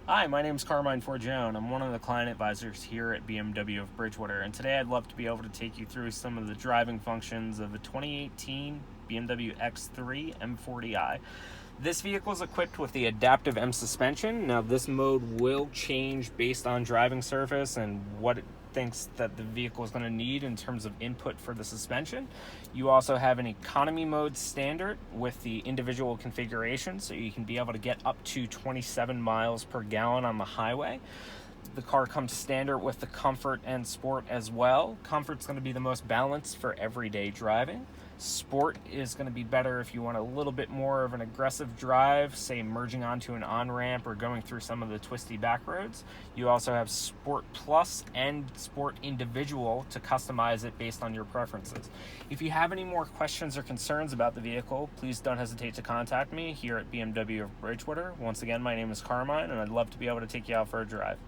Hi, my name is Carmine Forgione. I'm one of the client advisors here at BMW of Bridgewater, and today I'd love to be able to take you through some of the driving functions of the 2018 BMW X3 M40i. This vehicle is equipped with the adaptive M suspension. Now, this mode will change based on driving surface and what it thinks that the vehicle is going to need in terms of input for the suspension. You also have an economy mode standard with the individual configuration, so you can be able to get up to 27 miles per gallon on the highway. The car comes standard with the comfort and sport as well. Comfort's going to be the most balanced for everyday driving. Sport is going to be better if you want a little bit more of an aggressive drive, say merging onto an on-ramp or going through some of the twisty back roads. You also have Sport Plus and Sport Individual to customize it based on your preferences. If you have any more questions or concerns about the vehicle, please don't hesitate to contact me here at BMW of Bridgewater. Once again, my name is Carmine, and I'd love to be able to take you out for a drive.